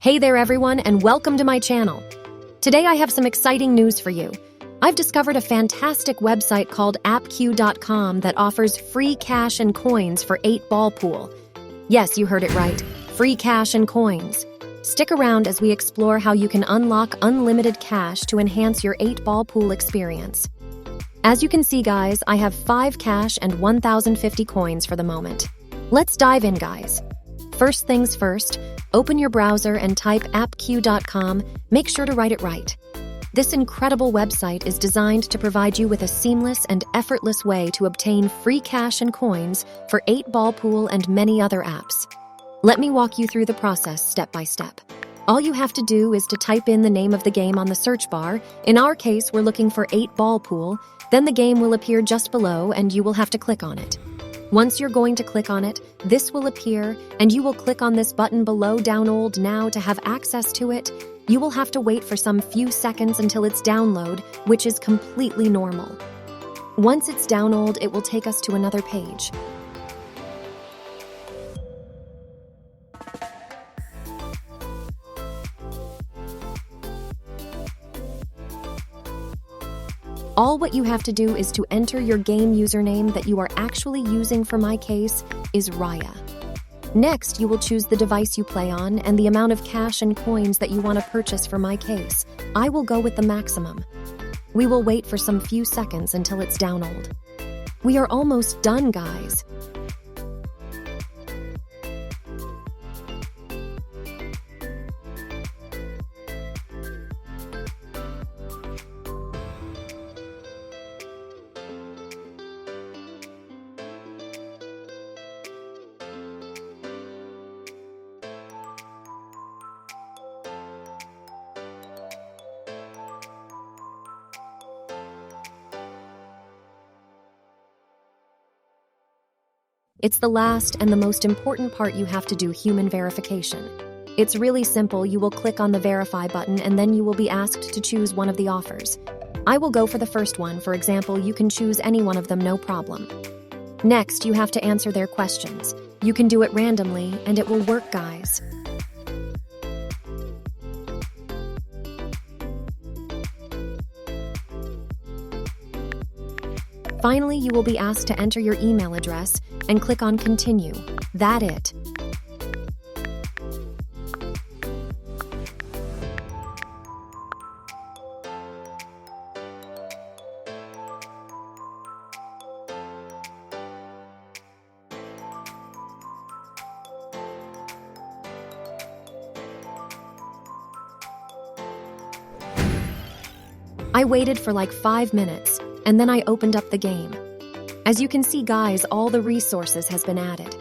Hey there everyone, and welcome to my channel. Today I have some exciting news for you. I've discovered a fantastic website called appq.com that offers free cash and coins for 8-ball pool. Yes, you heard it right, free cash and coins. Stick around as we explore how you can unlock unlimited cash to enhance your 8-ball pool experience. As you can see guys, I have 5 cash and 1,050 coins for the moment. Let's dive in guys. First things first, open your browser and type appq.com. Make sure to write it right. This incredible website is designed to provide you with a seamless and effortless way to obtain free cash and coins for 8-ball pool and many other apps. Let me walk you through the process step by step. All you have to do is to type in the name of the game on the search bar. In our case, we're looking for 8-ball pool. Then the game will appear just below and you will have to click on it. Once you're going to click on it, this will appear and you will click on this button below download now to have access to it. You will have to wait for some few seconds until it's download, which is completely normal. Once it's download, it will take us to another page. All what you have to do is to enter your game username that you are actually using. For my case is Raya. Next, you will choose the device you play on and the amount of cash and coins that you want to purchase. For my case, I will go with the maximum. We will wait for some few seconds until it's download. We are almost done, guys. It's the last and the most important part you have to do: human verification. It's really simple. You will click on the verify button and then you will be asked to choose one of the offers. I will go for the first one. For example, you can choose any one of them, no problem. Next, you have to answer their questions. You can do it randomly and it will work, guys. Finally, you will be asked to enter your email address and click on continue. That's it. I waited for like 5 minutes and then I opened up the game. As you can see guys, all the resources has been added.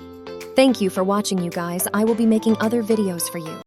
Thank you for watching you guys. I will be making other videos for you.